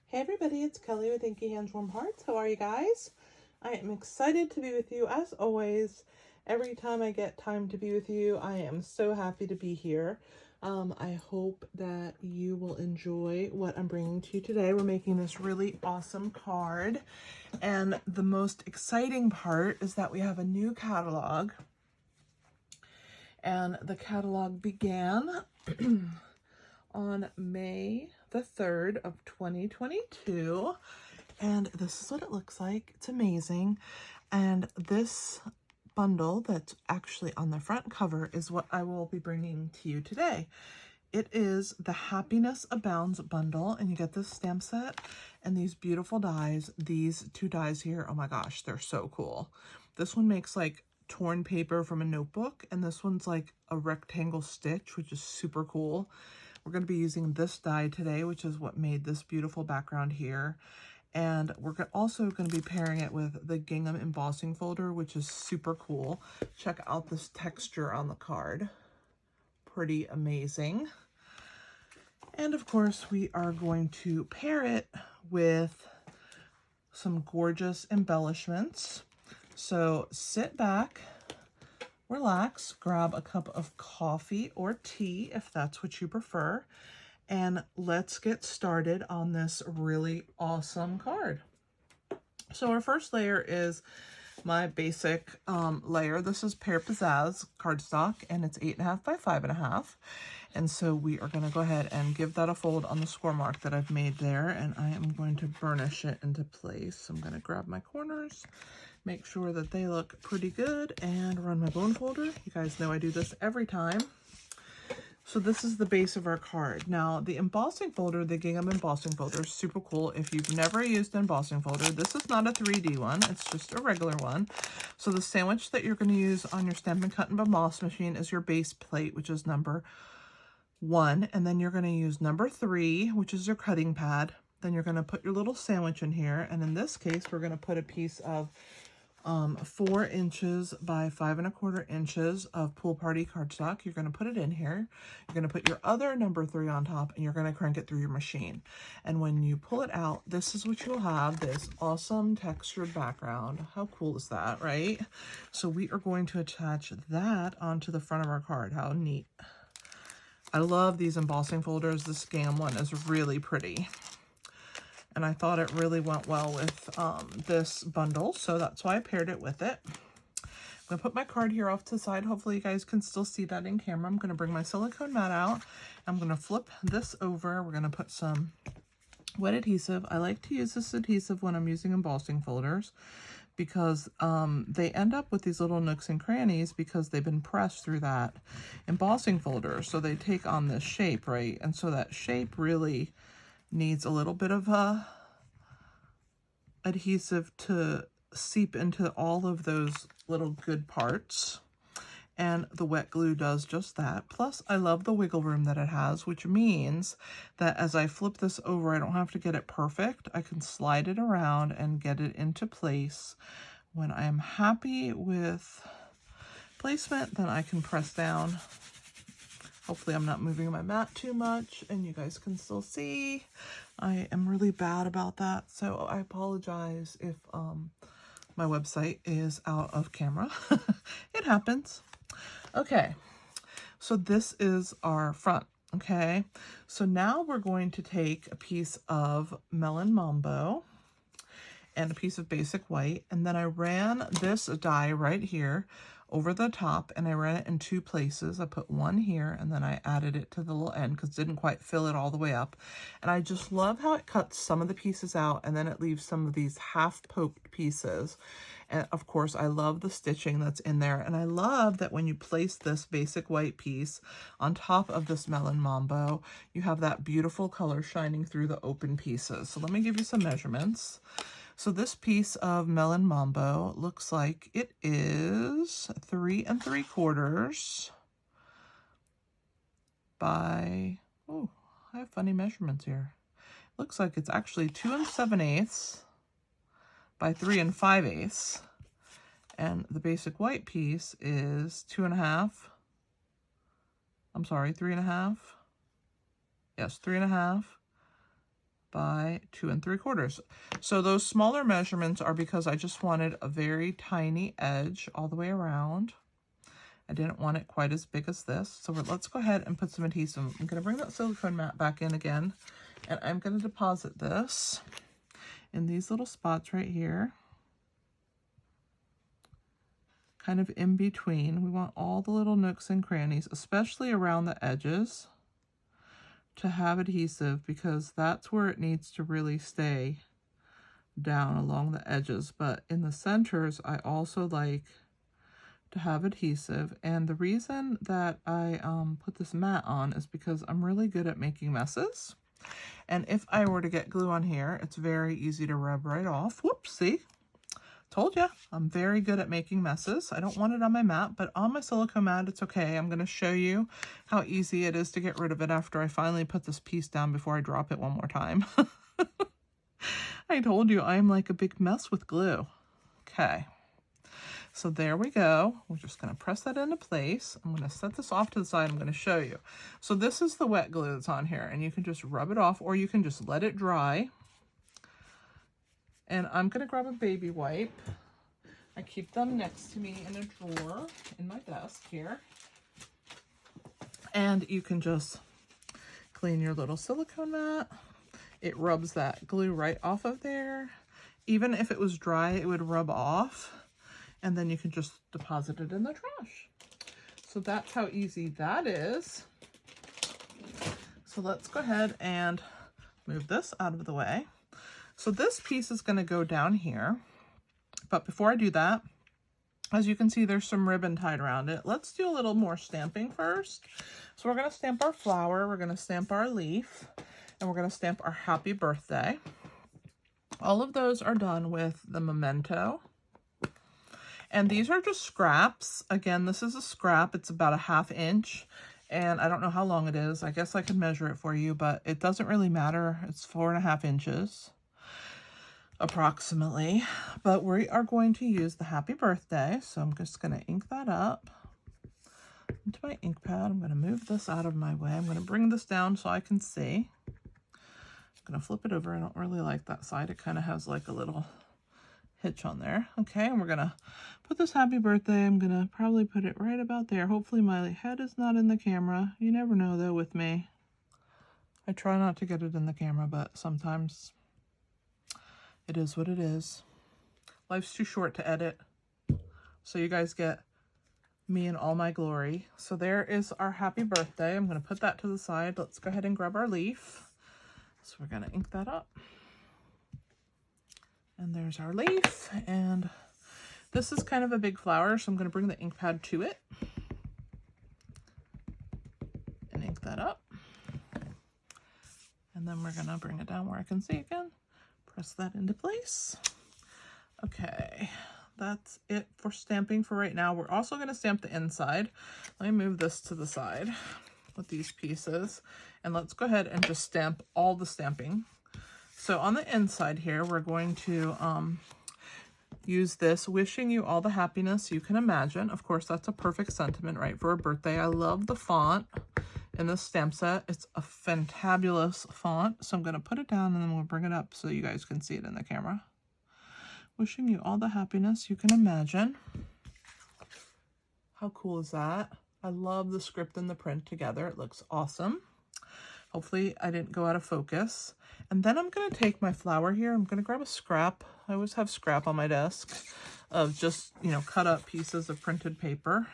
Hey everybody, it's Kelly with Inky Hands Warm Hearts. How are you guys? I am excited to be with you as always. Every time I get time to be with you, I am so happy to be here. I hope that you will enjoy what I'm bringing to you today. We're making this really awesome card, and the most exciting part is that we have a new catalog, and the catalog began on May the 3rd of 2022, and this is what it looks like. It's amazing. And this bundle that's actually on the front cover is what I will be bringing to you today. It is the Happiness Abounds Bundle, and you get this stamp set and these beautiful dies. These two dies here, oh my gosh, they're so cool. This one makes like torn paper from a notebook, and this one's like a rectangle stitch, which is super cool. We're going to be using this die today, which is what made this beautiful background here. And we're also going to be pairing it with the gingham embossing folder, which is super cool. Check out this texture on the card. Pretty amazing. And of course, we are going to pair it with some gorgeous embellishments. So sit back, relax, grab a cup of coffee or tea if that's what you prefer, and let's get started on this really awesome card. So our first layer is my basic layer. This is Pear Pizzazz cardstock, and it's 8.5 by 5.5. And so we are going to go ahead and give that a fold on the score mark that I've made there, and I am going to burnish it into place. I'm going to grab my corners, make sure that they look pretty good, and run my bone folder. You guys know I do this every time. So this is the base of our card. Now, the embossing folder, the gingham embossing folder, is super cool. If you've never used an embossing folder, this is not a 3D one. It's just a regular one. So the sandwich that you're going to use on your Stampin' Cut and Emboss machine is your base plate, which is number 1. And then you're going to use number 3, which is your cutting pad. Then you're going to put your little sandwich in here. And in this case, we're going to put a piece of 4 inches by 5.25 inches of Pool Party cardstock. You're going to put it in here. You're going to put your other number 3 on top, and you're going to crank it through your machine. And when you pull it out, this is what you'll have, this awesome textured background. How cool is that, right? So we are going to attach that onto the front of our card. How neat. I love these embossing folders. This Scam one is really pretty, and I thought it really went well with this bundle, so that's why I paired it with it. I'm going to put my card here off to the side. Hopefully you guys can still see that in camera. I'm going to bring my silicone mat out. I'm going to flip this over. We're going to put some wet adhesive. I like to use this adhesive when I'm using embossing folders because they end up with these little nooks and crannies because they've been pressed through that embossing folder. So they take on this shape, right? And so that shape really needs a little bit of adhesive to seep into all of those little good parts, and the wet glue does just that. Plus I love the wiggle room that it has, which means that as I flip this over, I don't have to get it perfect. I can slide it around and get it into place. When I am happy with placement, then I can press down. Hopefully I'm not moving my mat too much and you guys can still see. I am really bad about that, so I apologize if my website is out of camera. It happens. Okay, so this is our front, okay? So now we're going to take a piece of Melon Mambo and a piece of basic white, and then I ran this die right here over the top, and I ran it in 2 places. I put one here, and then I added it to the little end because it didn't quite fill it all the way up. And I just love how it cuts some of the pieces out, and then it leaves some of these half-poked pieces. And of course, I love the stitching that's in there, and I love that when you place this basic white piece on top of this Melon Mambo, you have that beautiful color shining through the open pieces. So let me give you some measurements. So this piece of Melon Mambo looks like it is 3 3/4 by, oh, I have funny measurements here. Looks like it's actually 2 7/8 by 3 5/8. And the basic white piece is 2.5. I'm sorry, 3.5. Yes, 3.5 by 2 3/4. So those smaller measurements are because I just wanted a very tiny edge all the way around. I didn't want it quite as big as this. So let's go ahead and put some adhesive. I'm going to bring that silicone mat back in again, and I'm going to deposit this in these little spots right here, kind of in between. We want all the little nooks and crannies, especially around the edges, to have adhesive, because that's where it needs to really stay down along the edges. But in the centers, I also like to have adhesive. And the reason that I put this mat on is because I'm really good at making messes. And if I were to get glue on here, it's very easy to rub right off. Whoops, see? Told you, I'm very good at making messes. I don't want it on my mat, but on my silicone mat, it's okay. I'm going to show you how easy it is to get rid of it after I finally put this piece down before I drop it one more time. I told you, I'm like a big mess with glue. Okay. So there we go. We're just going to press that into place. I'm going to set this off to the side. I'm going to show you. So this is the wet glue that's on here, and you can just rub it off, or you can just let it dry. And I'm going to grab a baby wipe. I keep them next to me in a drawer in my desk here. And you can just clean your little silicone mat. It rubs that glue right off of there. Even if it was dry, it would rub off. And then you can just deposit it in the trash. So that's how easy that is. So let's go ahead and move this out of the way. So this piece is going to go down here. But before I do that, as you can see, there's some ribbon tied around it. Let's do a little more stamping first. So we're going to stamp our flower, we're going to stamp our leaf, and we're going to stamp our happy birthday. All of those are done with the memento. And these are just scraps. Again, this is a scrap. It's about a 1/2 inch. And I don't know how long it is. I guess I could measure it for you, but it doesn't really matter. It's 4.5 inches approximately. But we are going to use the happy birthday. So I'm just going to ink that up into my ink pad. I'm going to move this out of my way. I'm going to bring this down so I can see. I'm going to flip it over. I don't really like that side. It kind of has like a little hitch on there. Okay, and we're gonna put this happy birthday. I'm gonna probably put it right about there. Hopefully my head is not in the camera. You never know though with me. I try not to get it in the camera, but sometimes it is what it is. Life's too short to edit, so you guys get me in all my glory. So there is our happy birthday. I'm gonna put that to the side. Let's go ahead and grab our leaf. So we're gonna ink that up. And there's our leaf, and this is kind of a big flower, so I'm going to bring the ink pad to it and ink that up. And then we're going to bring it down where I can see again. Press that into place. Okay, that's it for stamping for right now. We're also going to stamp the inside. Let me move this to the side with these pieces, and let's go ahead and just stamp all the stamping. So on the inside here, we're going to use this, wishing you all the happiness you can imagine. Of course, that's a perfect sentiment, right, for a birthday. I love the font in this stamp set. It's a fantabulous font. So I'm going to put it down and then we'll bring it up so you guys can see it in the camera. Wishing you all the happiness you can imagine. How cool is that? I love the script and the print together. It looks awesome. Hopefully I didn't go out of focus. And then I'm going to take my flower here. I'm going to grab a scrap. I always have scrap on my desk of just, you know, cut up pieces of printed paper.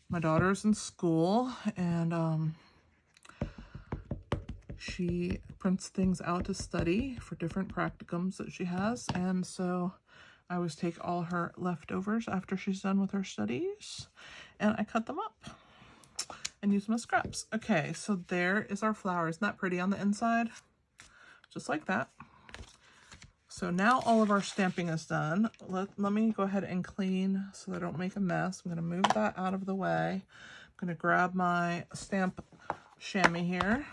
My daughter's in school, and she prints things out to study for different practicums that she has. And so I always take all her leftovers after she's done with her studies, and I cut them up and use my scraps. Okay, so there is our flower. Isn't that pretty on the inside? Just like that. So now all of our stamping is done. Let me go ahead and clean so that I don't make a mess. I'm going to move that out of the way. I'm going to grab my stamp chamois here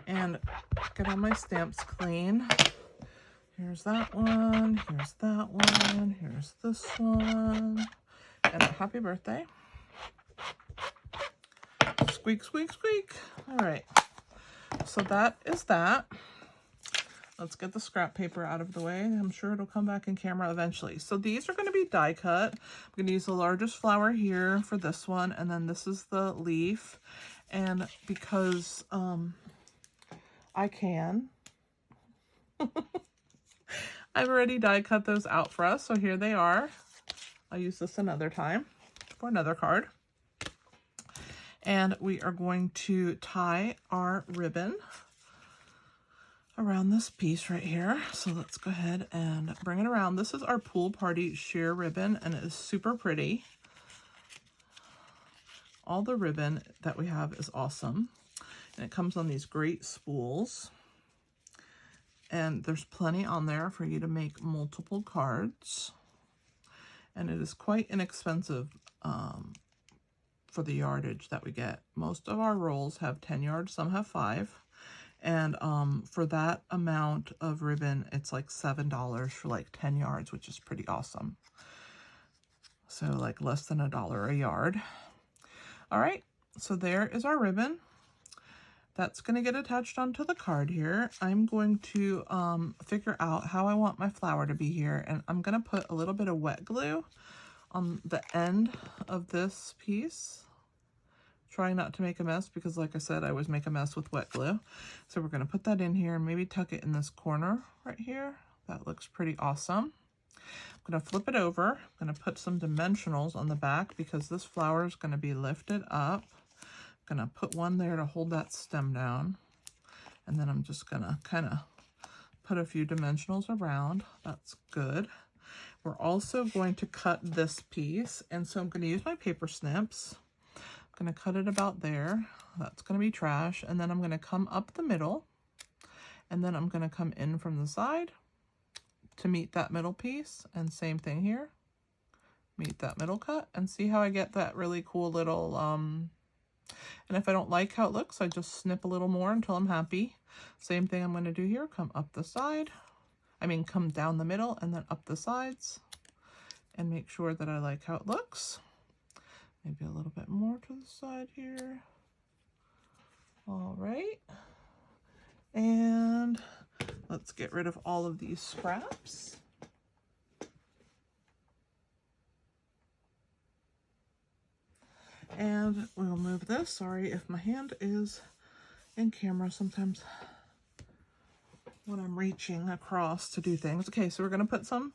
and get all my stamps clean. Here's that one, here's that one, here's this one, and a happy birthday. Squeak, squeak, squeak. All right, so that is that. Let's get the scrap paper out of the way. I'm sure it'll come back in camera eventually. So these are going to be die cut. I'm going to use the largest flower here for this one, and then this is the leaf. And because I can, I've already die cut those out for us. So here they are. I'll use this another time for another card. And we are going to tie our ribbon around this piece right here. So let's go ahead and bring it around. This is our pool party sheer ribbon, and it is super pretty. All the ribbon that we have is awesome, and it comes on these great spools, and there's plenty on there for you to make multiple cards, and it is quite inexpensive for the yardage that we get. Most of our rolls have 10 yards, some have 5. And for that amount of ribbon, it's like $7 for like 10 yards, which is pretty awesome. So like less than $1 a yard. All right, so there is our ribbon. That's going to get attached onto the card here. I'm going to figure out how I want my flower to be here. And I'm going to put a little bit of wet glue on the end of this piece. Trying not to make a mess because, like I said, I always make a mess with wet glue. So we're going to put that in here and maybe tuck it in this corner right here. That looks pretty awesome. I'm going to flip it over. I'm going to put some dimensionals on the back because this flower is going to be lifted up. I'm going to put one there to hold that stem down. And then I'm just going to kind of put a few dimensionals around. That's good. We're also going to cut this piece. And so I'm going to use my paper snips. Going to cut it about there. That's going to be trash. And then I'm going to come up the middle, and then I'm going to come in from the side to meet that middle piece, and same thing here, meet that middle cut, and see how I get that really cool little and if I don't like how it looks, I just snip a little more until I'm happy. Same thing I'm going to do here. Come up the side, come down the middle and then up the sides, and make sure that I like how it looks. Maybe a little bit more to the side here. All right. And let's get rid of all of these scraps. And we'll move this. Sorry if my hand is in camera sometimes when I'm reaching across to do things. Okay, so we're going to put some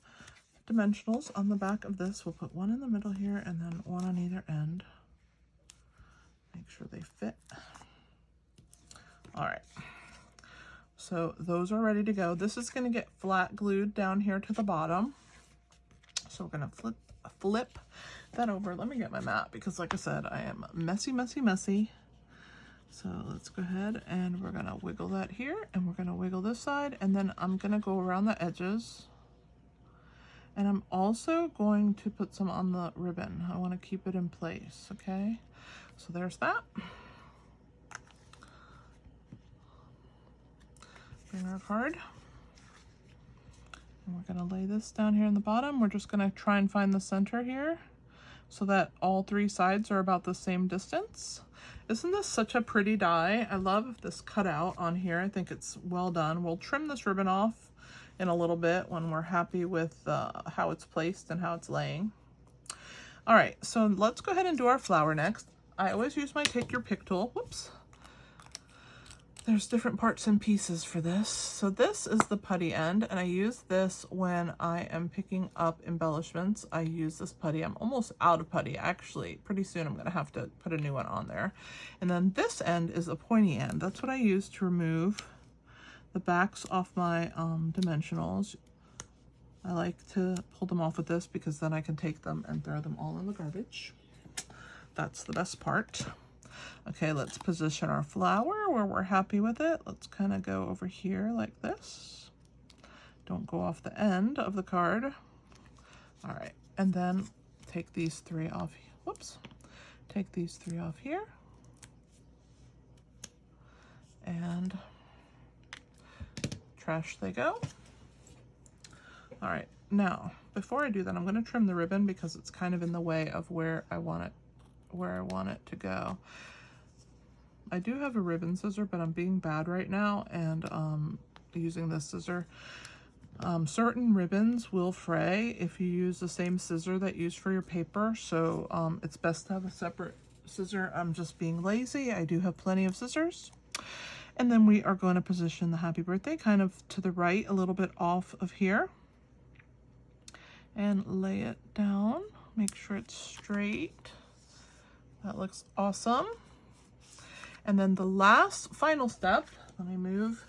dimensionals on the back of this. We'll put one in the middle here and then one on either end. Make sure they fit. All right. So those are ready to go. This is going to get flat glued down here to the bottom. So we're going to flip that over. Let me get my mat because, like I said, I am messy. So let's go ahead and we're going to wiggle that here, and we're going to wiggle this side, and then I'm going to go around the edges. And I'm also going to put some on the ribbon. I want to keep it in place, okay? So there's that. Bring our card. And we're going to lay this down here in the bottom. We're just going to try and find the center here so that all 3 sides are about the same distance. Isn't this such a pretty die? I love this cutout on here. I think it's well done. We'll trim this ribbon off in a little bit when we're happy with how it's placed and how it's laying. All right, so let's go ahead and do our flower next. I always use my take your pick tool. Whoops. There's different parts and pieces for this. So this is the putty end, and I use this when I am picking up embellishments. I use this putty. I'm almost out of putty. Actually, pretty soon I'm going to have to put a new one on there. And then this end is a pointy end. That's what I use to remove the backs off my dimensionals. I like to pull them off with this because then I can take them and throw them all in the garbage. That's the best part. Okay, let's position our flower where we're happy with it. Let's kind of go over here like this. Don't go off the end of the card. All right, and then take these 3 off. Whoops. Take these 3 off here. And trash they go. All right, now before I do that, I'm going to trim the ribbon because it's kind of in the way of where I want it to go. I do have a ribbon scissor, but I'm being bad right now, and using this scissor. Certain ribbons will fray if you use the same scissor that you use for your paper, so it's best to have a separate scissor. I'm just being lazy. I do have plenty of scissors. And then we are going to position the happy birthday kind of to the right, a little bit off of here, and lay it down. Make sure it's straight. That looks awesome. And then the last final step, let me move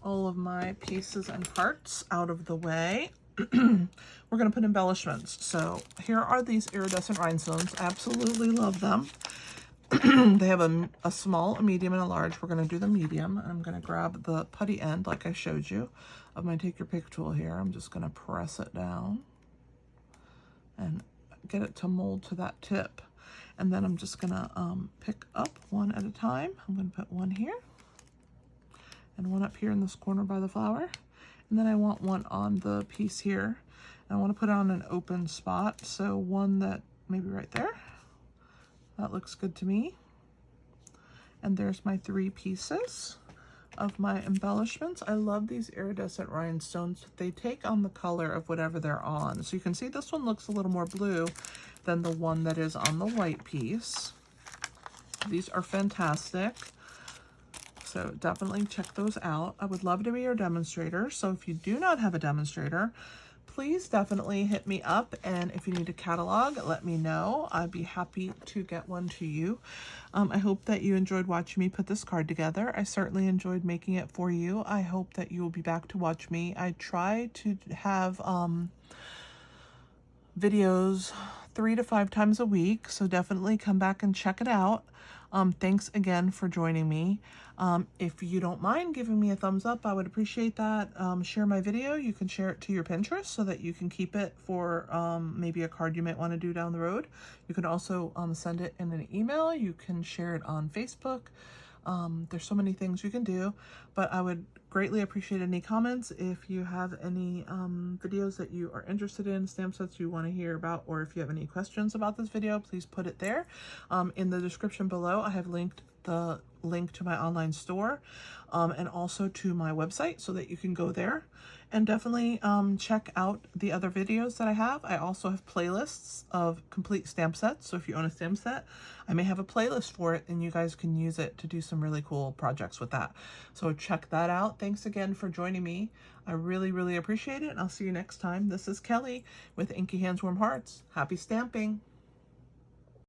all of my pieces and parts out of the way. We're going to put embellishments. So here are these iridescent rhinestones. I absolutely love them. They have a small, a medium, and a large. We're going to do the medium. And I'm going to grab the putty end, like I showed you, of my Take Your Pick tool here. I'm just going to press it down and get it to mold to that tip. And then I'm just going to pick up one at a time. I'm going to put one here and one up here in this corner by the flower. And then I want one on the piece here. And I want to put it on an open spot. So one that maybe right there. That looks good to me. And there's my 3 pieces of my embellishments. I love these iridescent rhinestones. They take on the color of whatever they're on. So you can see this one looks a little more blue than the one that is on the white piece. These are fantastic. So definitely check those out. I would love to be your demonstrator. So if you do not have a demonstrator, please definitely hit me up, and if you need a catalog, let me know. I'd be happy to get one to you. I hope that you enjoyed watching me put this card together. I certainly enjoyed making it for you. I hope that you will be back to watch me. I try to have videos 3 to 5 times a week, so definitely come back and check it out. Thanks again for joining me. If you don't mind giving me a thumbs up, I would appreciate that. Share my video. You can share it to your Pinterest so that you can keep it for maybe a card you might want to do down the road. You can also send it in an email. You can share it on Facebook. There's so many things you can do, but I would greatly appreciate any comments. If you have any videos that you are interested in, stamp sets you want to hear about, or if you have any questions about this video, please put it there. In the description below, I have linked the link to my online store and also to my website so that you can go there. And definitely check out the other videos that I have. I also have playlists of complete stamp sets. So if you own a stamp set, I may have a playlist for it and you guys can use it to do some really cool projects with that. So check that out. Thanks again for joining me. I really, really appreciate it. And I'll see you next time. This is Kelly with Inky Hands Warm Hearts. Happy stamping.